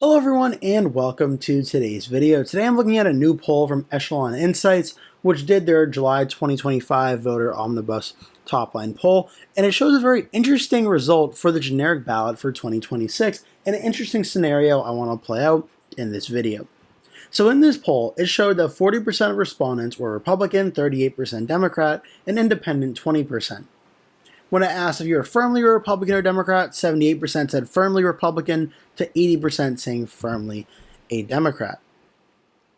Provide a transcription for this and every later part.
Hello everyone and welcome to today's video. Today I'm looking at a new poll from Echelon Insights, which did their July 2025 voter omnibus top line poll, and it shows a very interesting result for the generic ballot for 2026 and an interesting scenario I want to play out in this video. So in this poll, it showed that 40% of respondents were Republican, 38% Democrat, and Independent 20%. When I asked if you're firmly a Republican or Democrat, 78% said firmly Republican to 80% saying firmly a Democrat.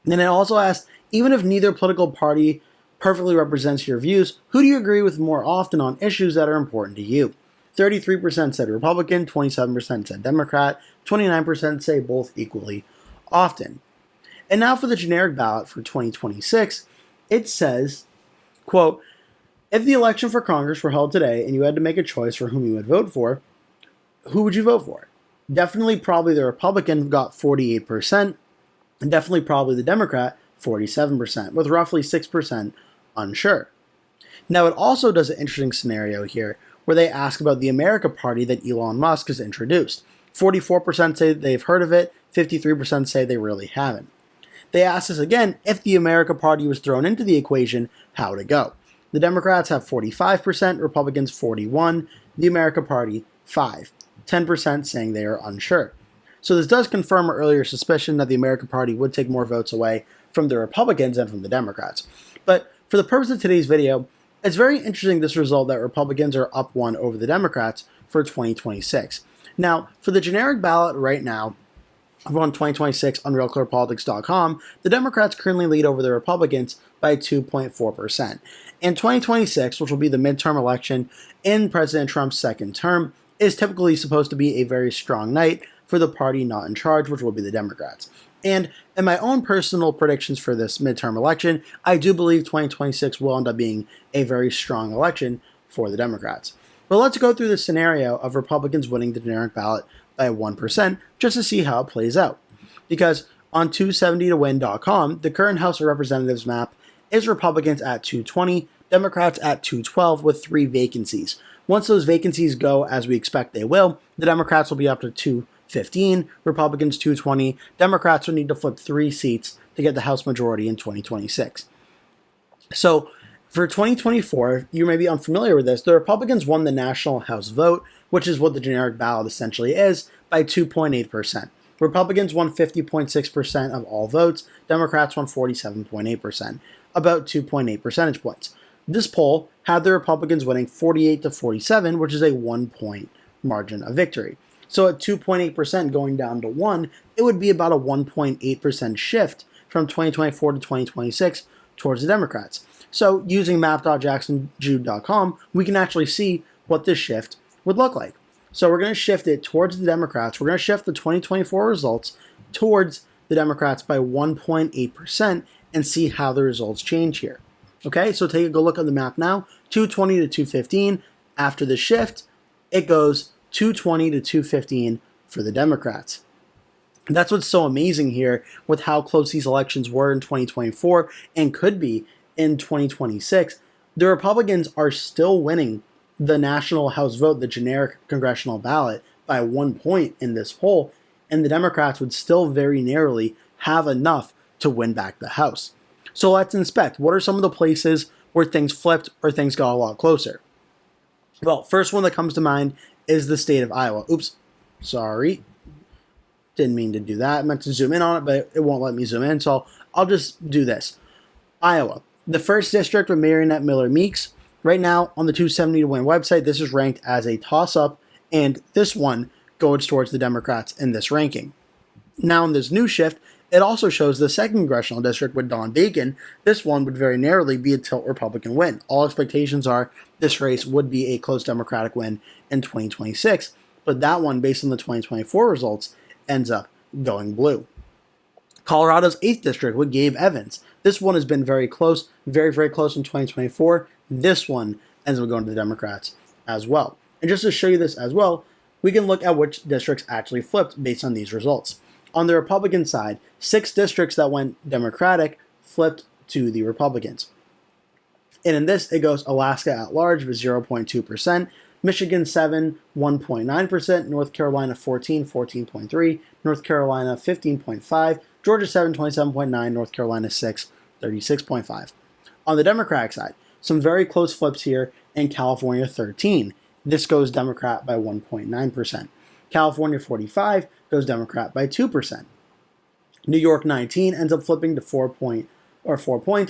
And I also asked, even if neither political party perfectly represents your views, who do you agree with more often on issues that are important to you? 33% said Republican, 27% said Democrat, 29% say both equally often. And now for the generic ballot for 2026, it says, quote, if the election for Congress were held today and you had to make a choice for whom you would vote for, who would you vote for? Definitely probably the Republican got 48%, and definitely probably the Democrat 47%, with roughly 6% unsure. Now it also does an interesting scenario here where they ask about the America Party that Elon Musk has introduced. 44% say they've heard of it, 53% say they really haven't. They asked us again, if the America Party was thrown into the equation, how would it go? The Democrats have 45%, Republicans 41%, the America Party 5%, 10% saying they are unsure. So this does confirm our earlier suspicion that the America Party would take more votes away from the Republicans than from the Democrats. But for the purpose of today's video, it's very interesting this result that Republicans are up one over the Democrats for 2026. Now, for the generic ballot right now, on 2026 on realclearpolitics.com, the Democrats currently lead over the Republicans by 2.4%. In 2026, which will be the midterm election in President Trump's second term, is typically supposed to be a very strong night for the party not in charge, which will be the Democrats. And in my own personal predictions for this midterm election, I do believe 2026 will end up being a very strong election for the Democrats. But let's go through the scenario of Republicans winning the generic ballot by 1% just to see how it plays out. Because on 270towin.com, the current House of Representatives map is Republicans at 220, Democrats at 212 with 3 vacancies. Once those vacancies go as we expect they will, the Democrats will be up to 215, Republicans 220, Democrats will need to flip 3 seats to get the House majority in 2026. So for 2024, you may be unfamiliar with this, the Republicans won the national House vote, which is what the generic ballot essentially is, by 2.8%. Republicans won 50.6% of all votes, Democrats won 47.8%, about 2.8 percentage points. This poll had the Republicans winning 48 to 47, which is a 1-point margin of victory. So at 2.8% going down to 1, it would be about a 1.8% shift from 2024 to 2026 towards the Democrats. So using map.jacksonjude.com, we can actually see what this shift would look like. So we're going to shift it towards the Democrats. We're going to shift the 2024 results towards the Democrats by 1.8% and see how the results change here. Okay, so take a good look at the map now. 220 to 215. After the shift, it goes 220 to 215 for the Democrats. And that's what's so amazing here with how close these elections were in 2024 and could be in 2026. The Republicans are still winning the national House vote, the generic congressional ballot, by 1 point in this poll, and the Democrats would still very narrowly have enough to win back the House. So let's inspect. What are some of the places where things flipped or things got a lot closer? Well, first one that comes to mind is the state of Iowa. Oops, sorry. Didn't mean to do that. I meant to zoom in on it, but it won't let me zoom in, so I'll just do this. Iowa, the first district with Marionette Miller Meeks. Right now, on the 270 to Win website, this is ranked as a toss-up, and this one goes towards the Democrats in this ranking. Now, in this new shift, it also shows the second congressional district with Don Bacon. This one would very narrowly be a tilt Republican win. All expectations are this race would be a close Democratic win in 2026, but that one, based on the 2024 results, ends up going blue. Colorado's 8th district with Gabe Evans. This one has been very close, very, very close in 2024. This one ends up going to the Democrats as well. And just to show you this as well, we can look at which districts actually flipped based on these results. On the Republican side, 6 districts that went Democratic flipped to the Republicans. And in this, it goes Alaska at large with 0.2%, Michigan 7, 1.9%, North Carolina 14, 14.3, North Carolina 15.5, Georgia 7, 27.9, North Carolina 6, 36.5. On the Democratic side, some very close flips here in California 13. This goes Democrat by 1.9%. California 45 goes Democrat by 2%. New York 19 ends up flipping to 4 points.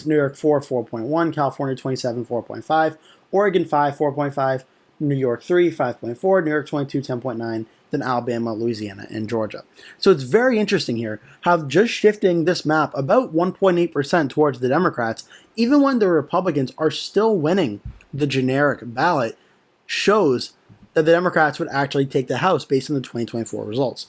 New York 4, 4.1. California 27, 4.5. Oregon 5, 4.5. New York 3, 5.4. New York 22, 10.9. Then Alabama, Louisiana, and Georgia. So it's very interesting here how just shifting this map about 1.8% towards the Democrats, even when the Republicans are still winning the generic ballot, shows that the Democrats would actually take the House based on the 2024 results.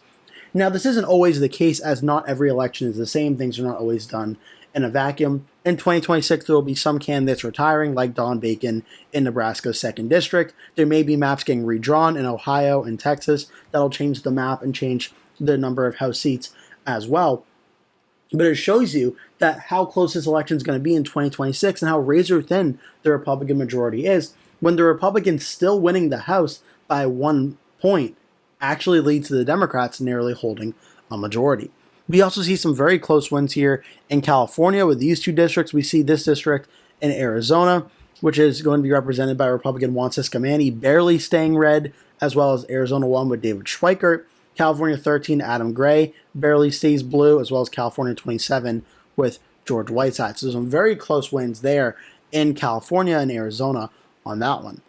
Now, this isn't always the case, as not every election is the same. Things are not always done in a vacuum. In 2026, there will be some candidates retiring, like Don Bacon in Nebraska's 2nd District. There may be maps getting redrawn in Ohio and Texas. That'll change the map and change the number of House seats as well. But it shows you that how close this election is going to be in 2026 and how razor thin the Republican majority is, when the Republicans still winning the House by 1 point actually leads to the Democrats narrowly holding a majority. We also see some very close wins here in California with these 2 districts. We see this district in Arizona, which is going to be represented by Republican Juan Ciscomani, barely staying red, as well as Arizona 1 with David Schweikert. California 13, Adam Gray, barely stays blue, as well as California 27 with George Whiteside. So some very close wins there in California and Arizona on that one.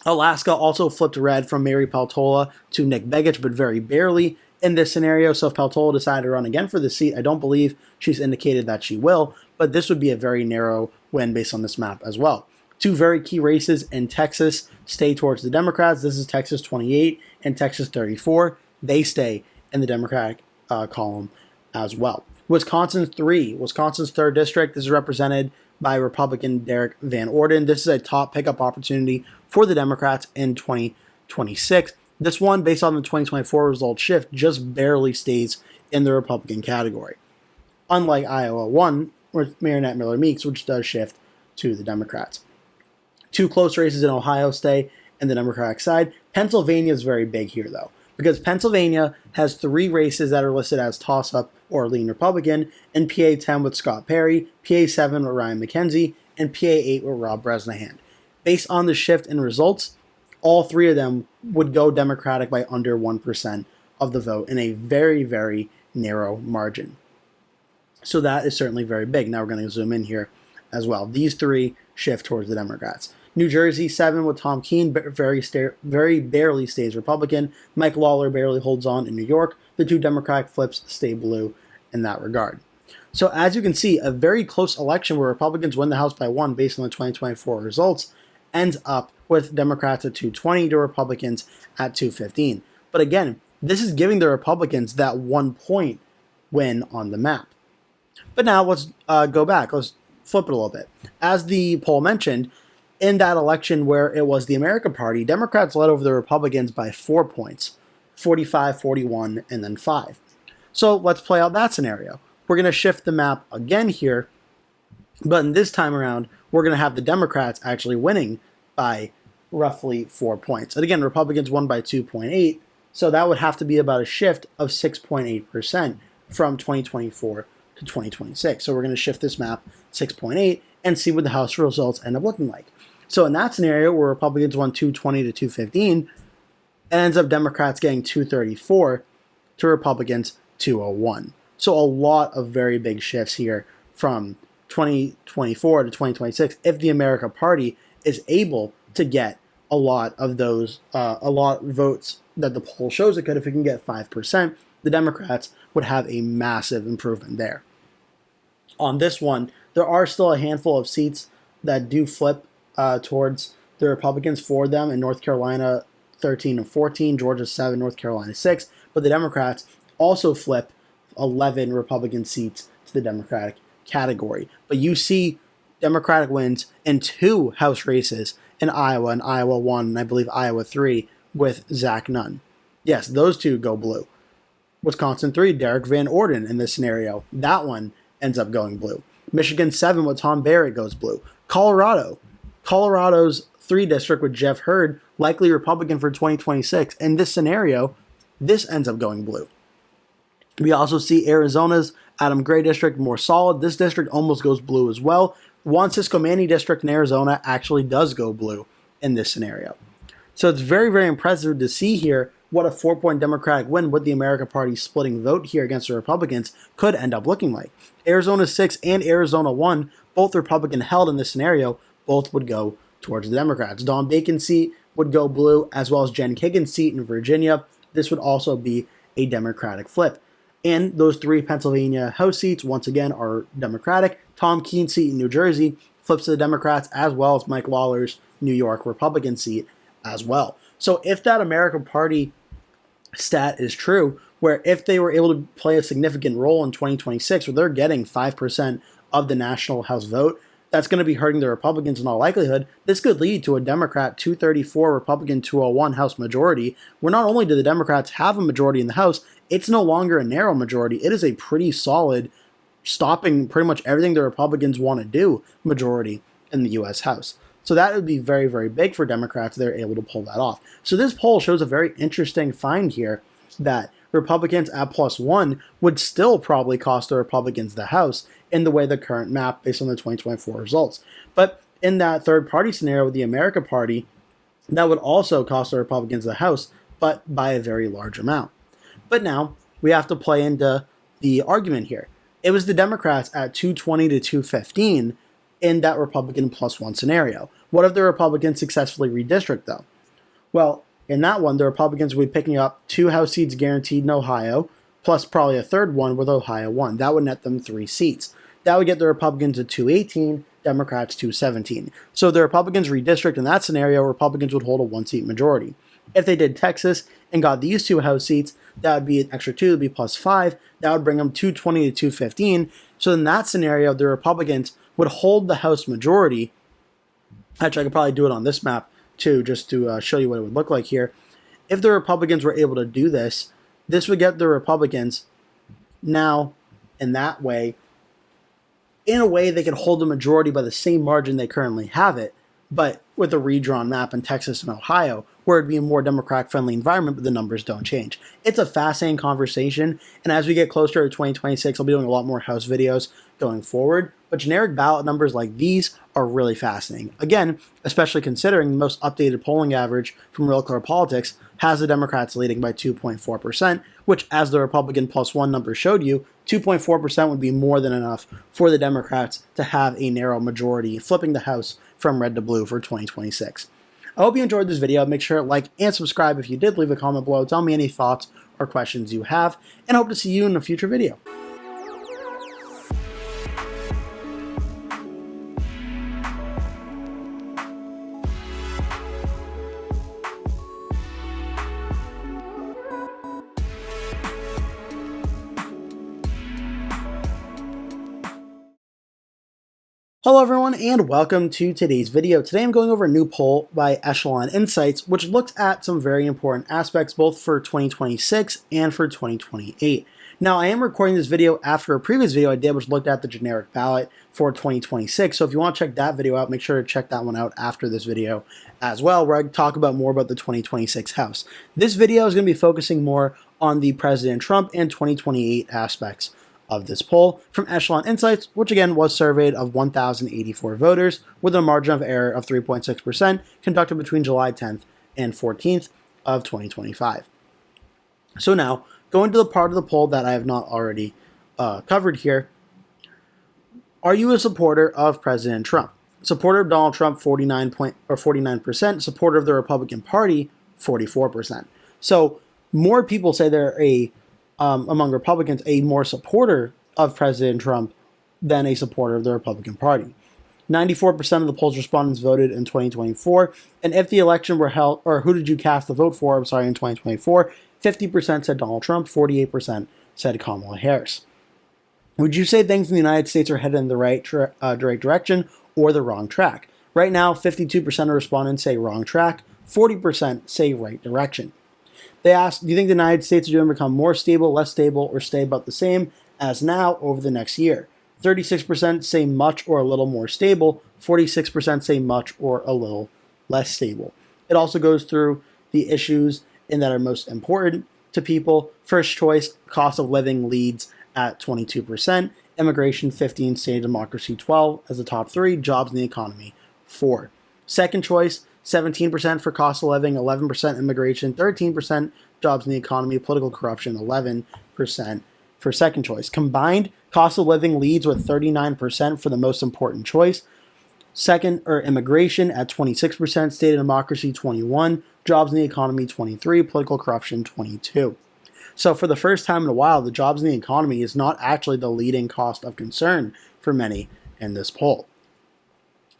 Alaska also flipped red from Mary Peltola to Nick Begich, but very barely in this scenario. So if Peltola decided to run again for the seat, I don't believe she's indicated that she will, but this would be a very narrow win based on this map as well. 2 very key races in Texas stay towards the Democrats. This is Texas 28 and Texas 34. They stay in the Democratic column as well. Wisconsin's 3rd district. This is represented by Republican Derek Van Orden. This is a top pickup opportunity for the Democrats in 2026. This one, based on the 2024 result shift, just barely stays in the Republican category. Unlike Iowa 1, with Marinette Miller Meeks, which does shift to the Democrats. 2 close races in Ohio stay in the Democratic side. Pennsylvania is very big here, though, because Pennsylvania has 3 races that are listed as toss-up or lean Republican, and PA 10 with Scott Perry, PA 7 with Ryan McKenzie, and PA 8 with Rob Bresnahan. Based on the shift in results, all 3 of them would go Democratic by under 1% of the vote in a very, very narrow margin. So that is certainly very big. Now we're going to zoom in here as well. These 3 shift towards the Democrats. New Jersey 7 with Tom Keene very barely stays Republican. Mike Lawler barely holds on in New York. The 2 Democratic flips stay blue in that regard. So as you can see, a very close election where Republicans win the House by 1 based on the 2024 results ends up with Democrats at 220 to Republicans at 215. But again, this is giving the Republicans that 1 point win on the map. But now let's go back. Let's flip it a little bit. As the poll mentioned, in that election where it was the American Party, Democrats led over the Republicans by 4 points, 45, 41, and then 5. So let's play out that scenario. We're going to shift the map again here, but in this time around, we're going to have the Democrats actually winning by roughly 4 points. And again, Republicans won by 2.8, so that would have to be about a shift of 6.8% from 2024 to 2026. So we're going to shift this map 6.8 and see what the House results end up looking like. So in that scenario where Republicans won 220 to 215, it ends up Democrats getting 234 to Republicans 201. So a lot of very big shifts here from 2024 to 2026 if the American Party is able to get a lot of those, votes that the poll shows it could. If it can get 5%, the Democrats would have a massive improvement there. On this one, there are still a handful of seats that do flip towards the Republicans for them in North Carolina 13 and 14, Georgia 7, North Carolina 6, but the Democrats also flip 11 Republican seats to the Democratic category. But you see Democratic wins in 2 House races in Iowa, and Iowa 1, and I believe Iowa 3 with Zach Nunn. Yes, those 2 go blue. Wisconsin 3, Derek Van Orden in this scenario. That one ends up going blue. Michigan 7 with Tom Barrett goes blue. Colorado, Colorado's 3 district with Jeff Hurd, likely Republican for 2026. In this scenario, this ends up going blue. We also see Arizona's Adam Gray district more solid. This district almost goes blue as well. Juan Cisco Manny district in Arizona actually does go blue in this scenario. So it's very, very impressive to see here what a 4-point Democratic win with the America Party splitting vote here against the Republicans could end up looking like. Arizona 6 and Arizona 1, both Republican held in this scenario, both would go towards the Democrats. Don Bacon's seat would go blue, as well as Jen Kagan's seat in Virginia. This would also be a Democratic flip. And those 3 Pennsylvania House seats, once again, are Democratic. Tom Keene's seat in New Jersey flips to the Democrats, as well as Mike Lawler's New York Republican seat as well. So if that American Party stat is true, where if they were able to play a significant role in 2026, where they're getting 5% of the national House vote, that's going to be hurting the Republicans in all likelihood. This could lead to a Democrat 234, Republican 201 House majority, where not only do the Democrats have a majority in the House, it's no longer a narrow majority. It is a pretty solid, stopping pretty much everything the Republicans want to do majority in the U.S. House. So that would be very, very big for Democrats. They're able to pull that off. So this poll shows a very interesting find here that Republicans at +1 would still probably cost the Republicans the House in the way the current map based on the 2024 results. But in that third party scenario with the America Party, that would also cost the Republicans the House, but by a very large amount. But now we have to play into the argument here. It was the Democrats at 220 to 215 in that Republican +1 scenario. What if the Republicans successfully redistrict, though? Well, in that one, the Republicans would be picking up 2 House seats guaranteed in Ohio, plus probably a third one with Ohio 1. That would net them 3 seats. That would get the Republicans to 218, Democrats 217. So if the Republicans redistrict in that scenario, Republicans would hold a 1-seat majority. If they did Texas and got these 2 House seats, that would be an extra 2, it would be +5. That would bring them 220 to 215. So in that scenario, the Republicans would hold the House majority. Actually, I could probably do it on this map too, just to show you what it would look like here. If the Republicans were able to do this, this would get the Republicans now in that way. In a way, they could hold the majority by the same margin they currently have it, but with a redrawn map in Texas and Ohio, where it'd be a more Democrat-friendly environment, but the numbers don't change. It's a fascinating conversation, and as we get closer to 2026, I'll be doing a lot more House videos going forward, but generic ballot numbers like these are really fascinating. Again, especially considering the most updated polling average from Real Clear Politics has the Democrats leading by 2.4%, which, as the Republican +1 number showed you, 2.4% would be more than enough for the Democrats to have a narrow majority, flipping the House from red to blue for 2026. I hope you enjoyed this video. Make sure to like and subscribe if you did. Leave a comment below. Tell me any thoughts or questions you have, and I hope to see you in a future video. Hello everyone and welcome to today's video. Today I'm going over a new poll by Echelon Insights, which looks at some very important aspects both for 2026 and for 2028. Now I am recording this video after a previous video I did, which looked at the generic ballot for 2026. So if you want to check that video out, make sure to check that one out after this video as well, where I talk about more about the 2026 House. This video is going to be focusing more on the President Trump and 2028 aspects of this poll from Echelon Insights, which again was surveyed of 1,084 voters with a margin of error of 3.6%, conducted between July 10th and 14th of 2025. So now, going to the part of the poll that I have not already covered here, are you a supporter of President Trump? Supporter of Donald Trump, 49%, supporter of the Republican Party, 44%. So more people say they're among Republicans, a more supporter of President Trump than a supporter of the Republican Party. 94% of the poll's respondents voted in 2024, and if the election were held, or who did you cast the vote for, in 2024, 50% said Donald Trump, 48% said Kamala Harris. Would you say things in the United States are headed in the right direction or the wrong track? Right now, 52% of respondents say wrong track, 40% say right direction. They asked, do you think the United States is going to become more stable, less stable, or stay about the same as now over the next year? 36% say much or a little more stable, 46% say much or a little less stable. It also goes through the issues in that are most important to people. First choice, cost of living leads at 22%, immigration 15, state democracy 12 as the top three, jobs in the economy 4. Second choice, 17% for cost of living, 11% immigration, 13% jobs in the economy, political corruption 11% for second choice. Combined, cost of living leads with 39% for the most important choice. Second, or immigration at 26%, state of democracy 21, jobs in the economy 23, political corruption 22. So for the first time in a while, the jobs in the economy is not actually the leading cost of concern for many in this poll.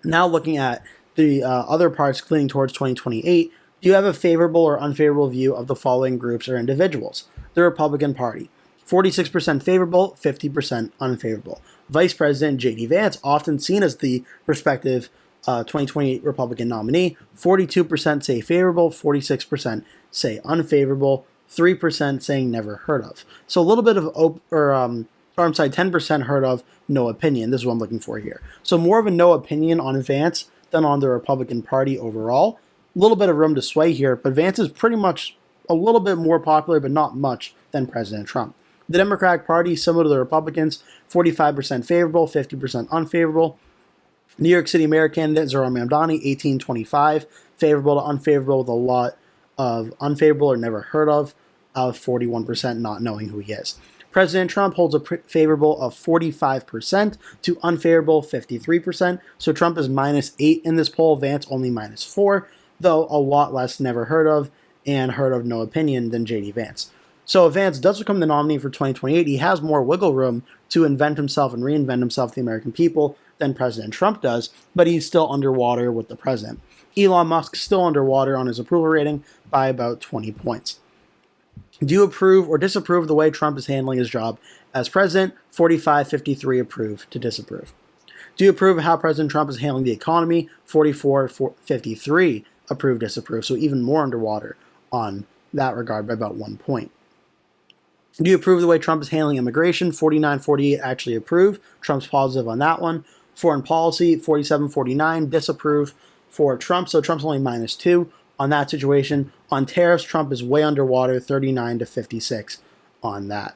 Now looking at the other parts leading towards 2028, do you have a favorable or unfavorable view of the following groups or individuals? The Republican Party, 46% favorable, 50% unfavorable. Vice President J.D. Vance, often seen as the respective 2028 Republican nominee, 42% say favorable, 46% say unfavorable, 3% saying never heard of. So a little bit of, 10% heard of, no opinion. This is what I'm looking for here. So more of a no opinion on Vance than on the Republican Party overall. A little bit of room to sway here, but Vance is pretty much a little bit more popular, but not much, than President Trump. The Democratic Party, similar to the Republicans, 45% favorable, 50% unfavorable. New York City mayor candidate Zohran Mamdani, 1825, favorable to unfavorable with a lot of unfavorable or never heard of 41% not knowing who he is. President Trump holds a favorable of 45% to unfavorable 53%. So Trump is -8 in this poll, Vance only -4, though a lot less never heard of and heard of no opinion than J.D. Vance. So if Vance does become the nominee for 2028, he has more wiggle room to invent himself and reinvent himself to the American people than President Trump does, but he's still underwater with the president. Elon Musk still underwater on his approval rating by about 20 points. Do you approve or disapprove of the way Trump is handling his job as president? 45-53 approve to disapprove. Do you approve of how President Trump is handling the economy? 44-53 approve, disapprove. So even more underwater on that regard by about 1 point. Do you approve of the way Trump is handling immigration? 49-48 actually approve. Trump's positive on that one. Foreign policy, 47-49 disapprove for Trump. So Trump's only -2 on that situation. On tariffs, Trump is way underwater, 39-56 on that.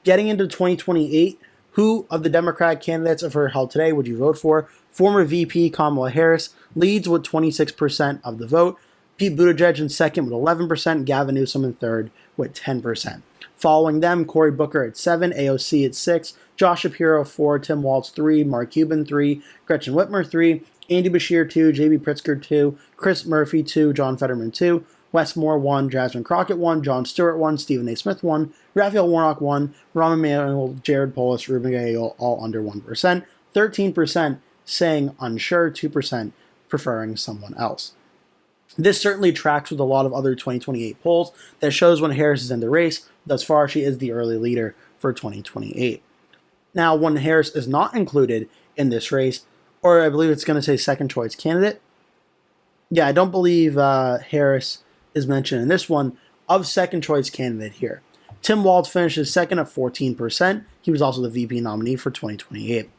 Getting into 2028, who of the Democratic candidates of her held today would you vote for? Former VP Kamala Harris leads with 26% of the vote. Pete Buttigieg in second with 11%. Gavin Newsom in third with 10%. Following them, Cory Booker at 7, AOC at 6, Josh Shapiro 4, Tim Walz 3, Mark Cuban 3, Gretchen Whitmer 3, Andy Beshear 2, J.B. Pritzker 2, Chris Murphy 2, John Fetterman 2, Wes Moore 1, Jasmine Crockett 1, Jon Stewart 1, Stephen A. Smith 1, Raphael Warnock 1, Rahm Emanuel, Jared Polis, Ruben Gallego, all under 1%, 13% saying unsure, 2% preferring someone else. This certainly tracks with a lot of other 2028 polls that shows when Harris is in the race. Thus far, she is the early leader for 2028. Now, when Harris is not included in this race, or I believe it's going to say second choice candidate. Yeah, I don't believe Harris is mentioned in this one of second choice candidate here. Tim Walz finishes second at 14%. He was also the VP nominee for 2028.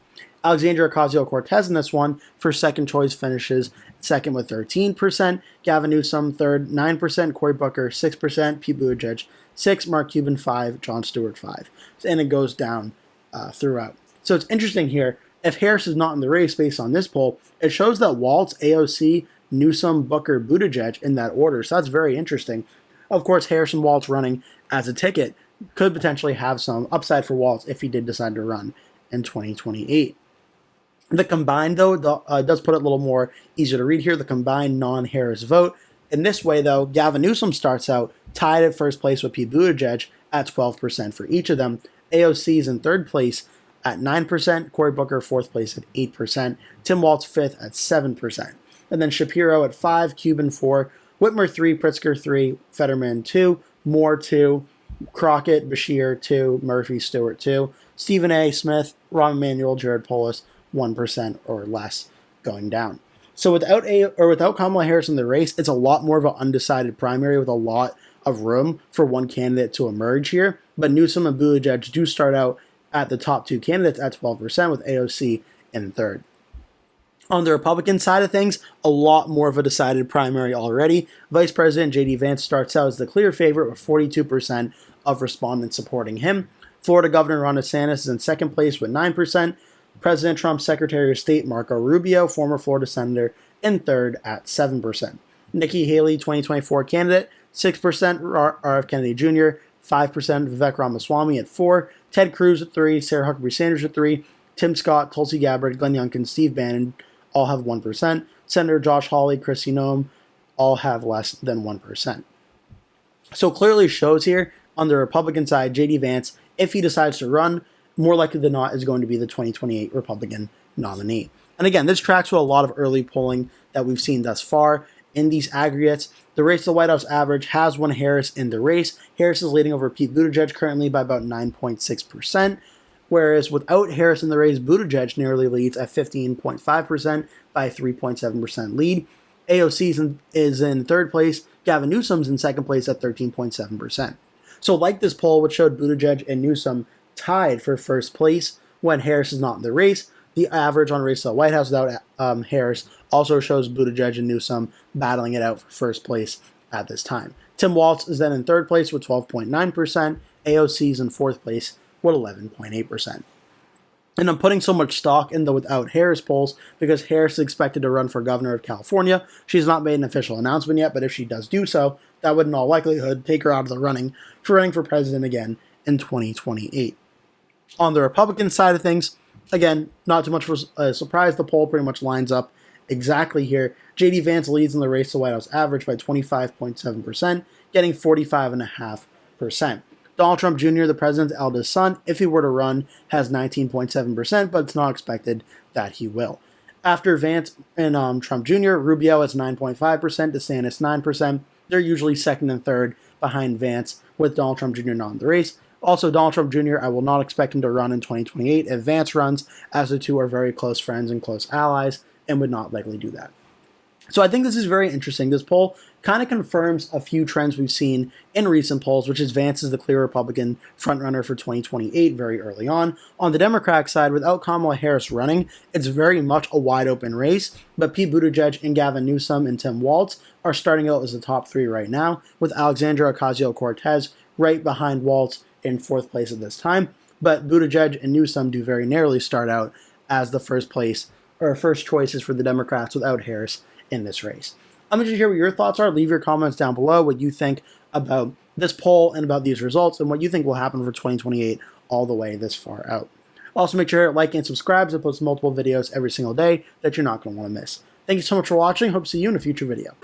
Alexandria Ocasio-Cortez in this one for second choice finishes second with 13%. Gavin Newsom third, 9%. Cory Booker 6%. Pete Buttigieg 6%. Mark Cuban 5%. Jon Stewart 5%. And it goes down throughout. So it's interesting here. If Harris is not in the race based on this poll, it shows that Walz, AOC, Newsom, Booker, Buttigieg in that order. So that's very interesting. Of course, Harris and Walz running as a ticket could potentially have some upside for Walz if he did decide to run in 2028. The combined, though, does put it a little more easier to read here, the combined non-Harris vote. In this way, though, Gavin Newsom starts out tied at first place with Pete Buttigieg at 12% for each of them. AOC is in third place at 9%, Cory Booker fourth place at 8%, Tim Walz fifth at 7%. And then Shapiro at 5%, Cuban 4%, Whitmer 3%, Pritzker 3%, Fetterman 2%, Moore 2%, Crockett, Beshear 2%, Murphy, Stewart 2%, Stephen A. Smith, Rahm Emanuel, Jared Polis 1% or less going down. So without Kamala Harris in the race, it's a lot more of an undecided primary with a lot of room for one candidate to emerge here. But Newsom and Buttigieg do start out at the top two candidates at 12% with AOC in third. On the Republican side of things, a lot more of a decided primary already. Vice President J.D. Vance starts out as the clear favorite with 42% of respondents supporting him. Florida Governor Ron DeSantis is in second place with 9%. President Trump's Secretary of State Marco Rubio, former Florida Senator, in third at 7%. Nikki Haley, 2024 candidate, 6%. R.F. Kennedy Jr., 5%. Vivek Ramaswamy at 4%. Ted Cruz at 3%. Sarah Huckabee Sanders at 3%. Tim Scott, Tulsi Gabbard, Glenn Youngkin, Steve Bannon all have 1%. Senator Josh Hawley, Kristi Noem all have less than 1%. So clearly shows here on the Republican side, J.D. Vance, if he decides to run, more likely than not is going to be the 2028 Republican nominee. And again, this tracks with a lot of early polling that we've seen thus far in these aggregates. The race to the White House average has won Harris in the race. Harris is leading over Pete Buttigieg currently by about 9.6%. Whereas without Harris in the race, Buttigieg nearly leads at 15.5% by a 3.7% lead. AOC is in third place. Gavin Newsom's in second place at 13.7%. So like this poll, which showed Buttigieg and Newsom tied for first place when Harris is not in the race, the average on race to the White House without Harris also shows Buttigieg and Newsom battling it out for first place at this time. Tim Walz is then in third place with 12.9%. AOC is in fourth place with 11.8%. And I'm putting so much stock in the without Harris polls because Harris is expected to run for governor of California. She's not made an official announcement yet, but if she does do so, that would in all likelihood take her out of the running for president again in 2028. On the Republican side of things, again, not too much of a surprise. The poll pretty much lines up exactly here. J.D. Vance leads in the race to the White House average by 25.7%, getting 45.5%. Donald Trump Jr., the president's eldest son, if he were to run, has 19.7%, but it's not expected that he will. After Vance and Trump Jr., Rubio has 9.5%, DeSantis 9%. They're usually second and third behind Vance, with Donald Trump Jr. not in the race. Also, Donald Trump Jr., I will not expect him to run in 2028 if Vance runs, as the two are very close friends and close allies, and would not likely do that. So I think this is very interesting. This poll kind of confirms a few trends we've seen in recent polls, which is Vance is the clear Republican frontrunner for 2028 very early on. On the Democratic side, without Kamala Harris running, it's very much a wide open race, but Pete Buttigieg and Gavin Newsom and Tim Walz are starting out as the top three right now, with Alexandria Ocasio-Cortez right behind Walz in fourth place at this time. But Buttigieg and Newsom do very narrowly start out as the first place or first choices for the Democrats without Harris in this race. I'm interested to hear what your thoughts are. Leave your comments down below, what you think about this poll and about these results, and what you think will happen for 2028 all the way this far out. Also, make sure to like and subscribe to post multiple videos every single day that you're not going to want to miss. Thank you so much for watching. Hope to see you in a future video.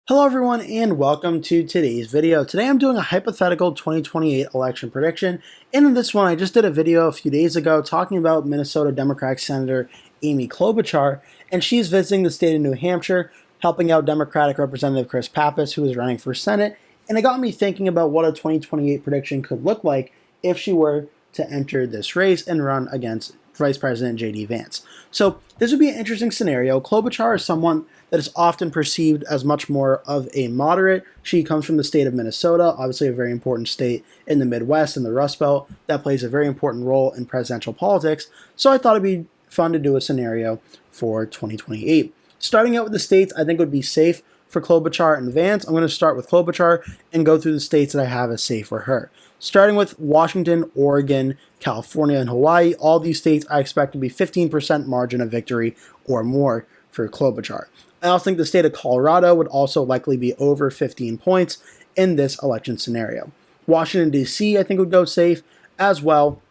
Hello everyone and welcome to today's video. Today I'm doing a hypothetical 2028 election prediction. And in this one I just did a video a few days ago talking about Minnesota Democratic Senator Amy Klobuchar, and she's visiting the state of New Hampshire, helping out Democratic Representative Chris Pappas, who is running for Senate. And it got me thinking about what a 2028 prediction could look like if she were to enter this race and run against Vice President J.D. Vance. So this would be an interesting scenario. Klobuchar is someone that is often perceived as much more of a moderate. She comes from the state of Minnesota, obviously a very important state in the Midwest and the Rust Belt that plays a very important role in presidential politics. So I thought it'd be fun to do a scenario for 2028. Starting out with the states I think would be safe for Klobuchar and Vance. I'm going to start with Klobuchar and go through the states that I have as safe for her. Starting with Washington, Oregon, California, and Hawaii, all these states I expect to be 15% margin of victory or more for Klobuchar. I also think the state of Colorado would also likely be over 15 points in this election scenario. Washington, D.C. I think would go safe, as well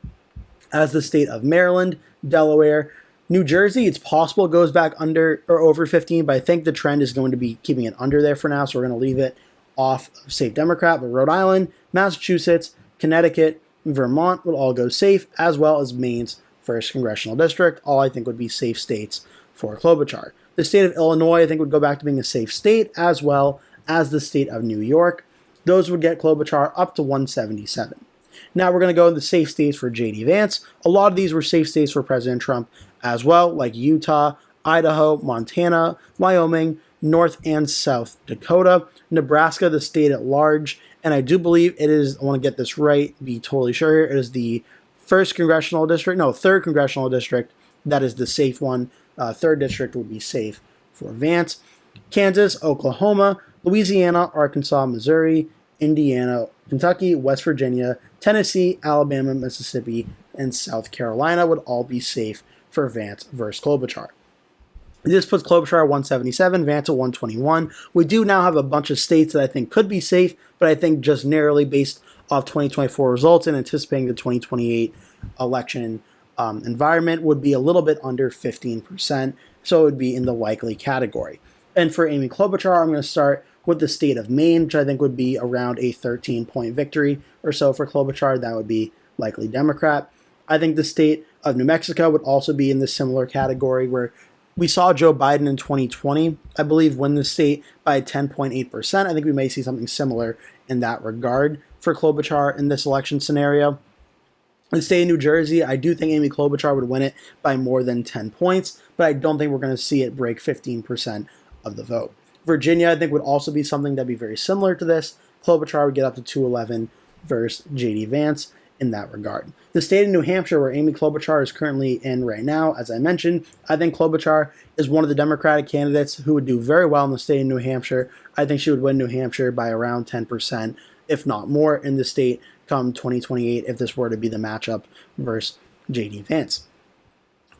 as the state of Maryland, Delaware, New Jersey. It's possible it goes back under or over 15, but I think the trend is going to be keeping it under there for now, so we're going to leave it off of safe Democrat. But Rhode Island, Massachusetts, Connecticut, and Vermont will all go safe, as well as Maine's 1st Congressional District. All I think would be safe states for Klobuchar. The state of Illinois, I think, would go back to being a safe state, as well as the state of New York. Those would get Klobuchar up to 177. Now we're going to go into safe states for J.D. Vance. A lot of these were safe states for President Trump as well, like Utah, Idaho, Montana, Wyoming, North and South Dakota, Nebraska, the state at large, and I do believe it is, I want to get this right, be totally sure here, it is the third congressional district that is the safe one. Third district would be safe for Vance. Kansas, Oklahoma, Louisiana, Arkansas, Missouri, Indiana, Kentucky, West Virginia, Tennessee, Alabama, Mississippi, and South Carolina would all be safe for Vance versus Klobuchar. This puts Klobuchar at 177, Vance at 121. We do now have a bunch of states that I think could be safe, but I think just narrowly based off 2024 results and anticipating the 2028 election environment would be a little bit under 15%, so it would be in the likely category. And for Amy Klobuchar, I'm going to start with the state of Maine, which I think would be around a 13-point victory or so for Klobuchar. That would be likely Democrat. I think the state of New Mexico would also be in the similar category where we saw Joe Biden in 2020, I believe, win the state by 10.8%. I think we may see something similar in that regard for Klobuchar in this election scenario. In the state of New Jersey, I do think Amy Klobuchar would win it by more than 10 points, but I don't think we're going to see it break 15% of the vote. Virginia, I think, would also be something that'd be very similar to this. Klobuchar would get up to 211 versus J.D. Vance in that regard. The state of New Hampshire, where Amy Klobuchar is currently in right now, as I mentioned, I think Klobuchar is one of the Democratic candidates who would do very well in the state of New Hampshire. I think she would win New Hampshire by around 10%, if not more, in the state come 2028 if this were to be the matchup versus J.D. Vance.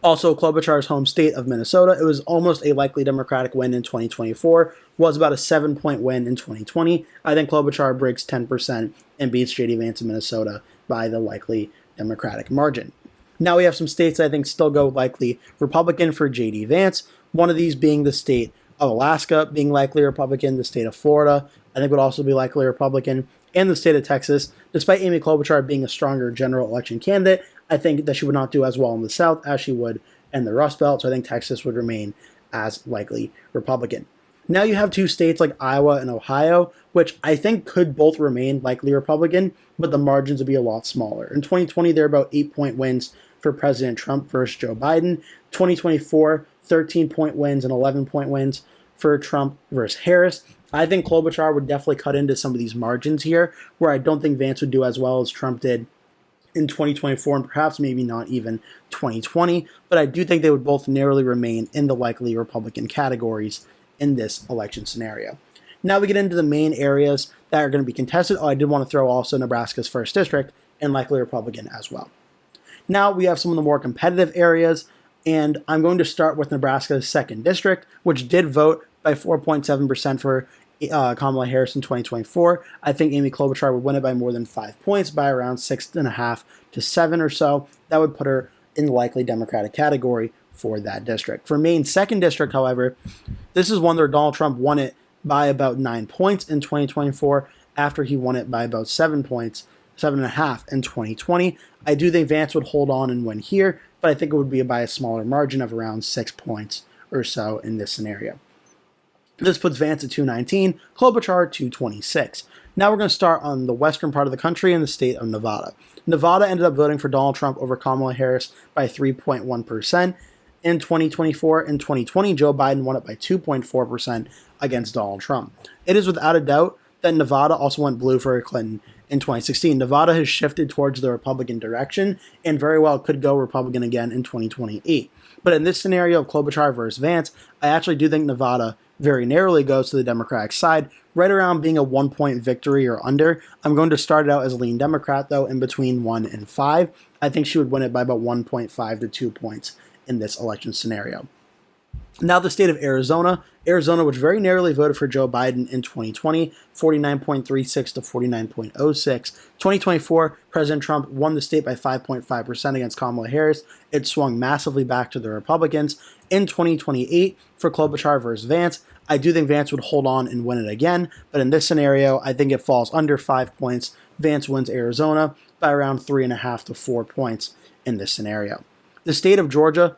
Also, Klobuchar's home state of Minnesota, it was almost a likely Democratic win in 2024, was about a 7-point win in 2020. I think Klobuchar breaks 10% and beats J.D. Vance in Minnesota by the likely Democratic margin. Now we have some states that I think still go likely Republican for J.D. Vance, one of these being the state of Alaska being likely Republican, the state of Florida I think would also be likely Republican, and the state of Texas. Despite Amy Klobuchar being a stronger general election candidate, I think that she would not do as well in the South as she would in the Rust Belt, so I think Texas would remain as likely Republican. Now you have two states like Iowa and Ohio, which I think could both remain likely Republican, but the margins would be a lot smaller. In 2020, there are about 8-point wins for President Trump versus Joe Biden. 2024, 13-point wins and 11-point wins for Trump versus Harris. I think Klobuchar would definitely cut into some of these margins here, where I don't think Vance would do as well as Trump did in 2024 and perhaps maybe not even 2020, but I do think they would both narrowly remain in the likely Republican categories in this election scenario. Now we get into the main areas that are going to be contested. Oh, I did want to throw also Nebraska's 1st district and likely Republican as well. Now we have some of the more competitive areas, and I'm going to start with Nebraska's 2nd district, which did vote by 4.7% for Kamala Harris in 2024. I think Amy Klobuchar would win it by more than 5 points, by around 6.5 to 7 or so. That would put her in the likely Democratic category for that district. For Maine's 2nd district, however, this is one where Donald Trump won it by about 9 points in 2024 after he won it by about 7 points, 7.5 in 2020. I do think Vance would hold on and win here, but I think it would be by a smaller margin of around 6 points or so in this scenario. This puts Vance at 219, Klobuchar 226. Now we're going to start on the western part of the country in the state of Nevada. Nevada ended up voting for Donald Trump over Kamala Harris by 3.1% in 2024. In 2020, Joe Biden won it by 2.4% against Donald Trump. It is without a doubt that Nevada also went blue for Clinton in 2016. Nevada has shifted towards the Republican direction and very well could go Republican again in 2028. But in this scenario of Klobuchar versus Vance, I actually do think Nevada very narrowly goes to the Democratic side, right around being a 1-point victory or under. I'm going to start it out as a lean Democrat, though, in between 1 and 5. I think she would win it by about 1.5 to 2 points in this election scenario. Now the state of Arizona, which very narrowly voted for Joe Biden in 2020, 49.36 to 49.06. 2024, President Trump won the state by 5.5% against Kamala Harris. It swung massively back to the Republicans. In 2028, for Klobuchar versus Vance, I do think Vance would hold on and win it again, but in this scenario, I think it falls under 5 points. Vance wins Arizona by around 3.5 to 4 points in this scenario. The state of Georgia,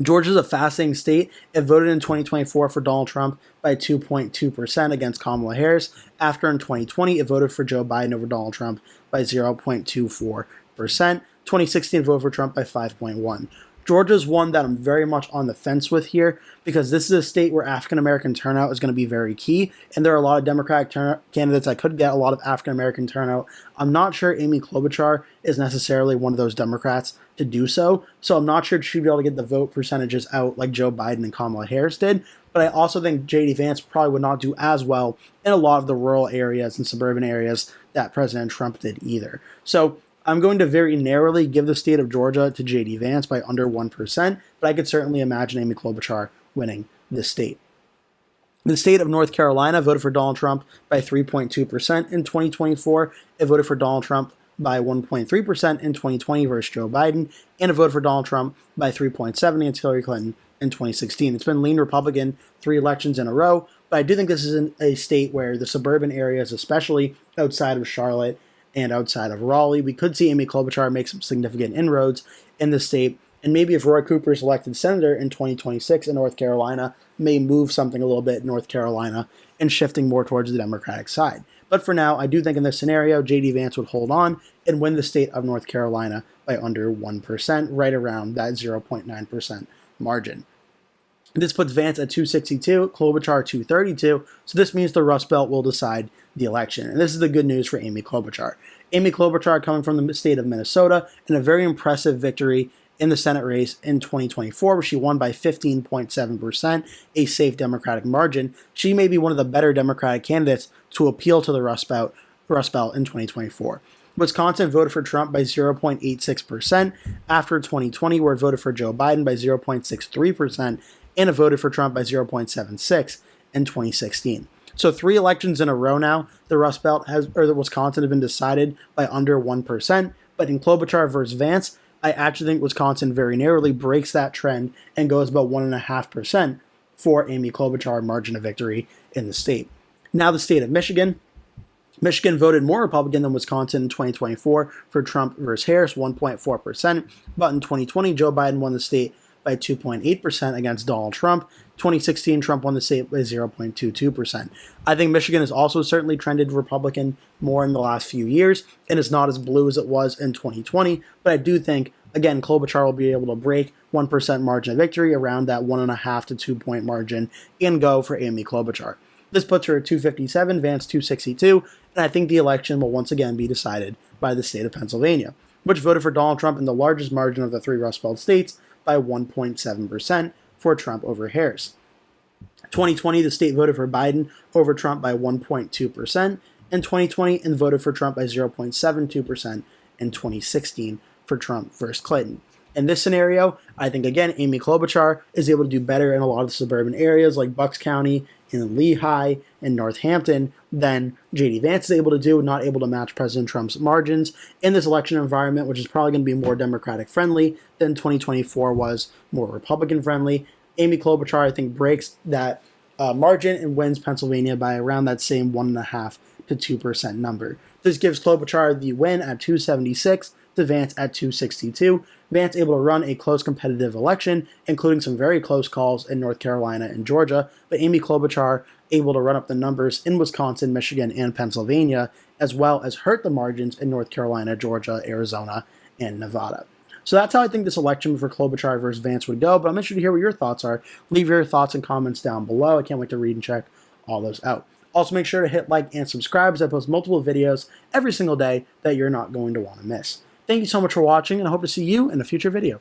Georgia's a fascinating state. It voted in 2024 for Donald Trump by 2.2% against Kamala Harris. After in 2020, it voted for Joe Biden over Donald Trump by 0.24%. 2016 voted for Trump by 5.1%. Georgia's one that I'm very much on the fence with here because this is a state where African-American turnout is going to be very key, and there are a lot of Democratic candidates that could get a lot of African-American turnout. I'm not sure Amy Klobuchar is necessarily one of those Democrats to do so, so I'm not sure she'd be able to get the vote percentages out like Joe Biden and Kamala Harris did, but I also think J.D. Vance probably would not do as well in a lot of the rural areas and suburban areas that President Trump did either. So I'm going to very narrowly give the state of Georgia to J.D. Vance by under 1%, but I could certainly imagine Amy Klobuchar winning this state. The state of North Carolina voted for Donald Trump by 3.2% in 2024. It voted for Donald Trump by 1.3% in 2020 versus Joe Biden, and it voted for Donald Trump by 3.7% against Hillary Clinton in 2016. It's been lean Republican 3 elections in a row, but I do think this is a state where the suburban areas, especially outside of Charlotte and outside of Raleigh, we could see Amy Klobuchar make some significant inroads in the state. And maybe if Roy Cooper is elected senator in 2026 in North Carolina, may move something a little bit in North Carolina and shifting more towards the Democratic side. But for now, I do think in this scenario, J.D. Vance would hold on and win the state of North Carolina by under 1%, right around that 0.9% margin. This puts Vance at 262, Klobuchar 232, so this means the Rust Belt will decide the election. And this is the good news for Amy Klobuchar. Amy Klobuchar coming from the state of Minnesota in a very impressive victory in the Senate race in 2024, where she won by 15.7%, a safe Democratic margin. She may be one of the better Democratic candidates to appeal to the Rust Belt in 2024. Wisconsin voted for Trump by 0.86% after 2020, where it voted for Joe Biden by 0.63%, and it voted for Trump by 0.76% in 2016. So 3 elections in a row now, the Rust Belt the Wisconsin have been decided by under 1%. But in Klobuchar versus Vance, I actually think Wisconsin very narrowly breaks that trend and goes about 1.5% for Amy Klobuchar margin of victory in the state. Now the state of Michigan. Michigan voted more Republican than Wisconsin in 2024 for Trump versus Harris, 1.4%. But in 2020, Joe Biden won the state by 2.8% against Donald Trump. 2016, Trump won the state by 0.22%. I think Michigan has also certainly trended Republican more in the last few years, and it's not as blue as it was in 2020. But I do think, again, Klobuchar will be able to break 1% margin of victory around that 1.5 to 2 point margin and go for Amy Klobuchar. This puts her at 257, Vance 262, and I think the election will once again be decided by the state of Pennsylvania, which voted for Donald Trump in the largest margin of the 3 Rust Belt states by 1.7% for Trump over Harris. 2020, the state voted for Biden over Trump by 1.2% in 2020 and voted for Trump by 0.72% in 2016 for Trump versus Clinton. In this scenario, I think, again, Amy Klobuchar is able to do better in a lot of the suburban areas like Bucks County and Lehigh and Northampton than J.D. Vance is able to do, not able to match President Trump's margins in this election environment, which is probably going to be more Democratic friendly than 2024 was more Republican friendly. Amy Klobuchar, I think, breaks that margin and wins Pennsylvania by around that same 1.5 to 2% number. This gives Klobuchar the win at 276 to Vance at 262. Vance able to run a close competitive election, including some very close calls in North Carolina and Georgia, but Amy Klobuchar able to run up the numbers in Wisconsin, Michigan, and Pennsylvania, as well as hurt the margins in North Carolina, Georgia, Arizona, and Nevada. So that's how I think this election for Klobuchar versus Vance would go, but I'm interested to hear what your thoughts are. Leave your thoughts and comments down below. I can't wait to read and check all those out. Also, make sure to hit like and subscribe as I post multiple videos every single day that you're not going to want to miss. Thank you so much for watching, and I hope to see you in a future video.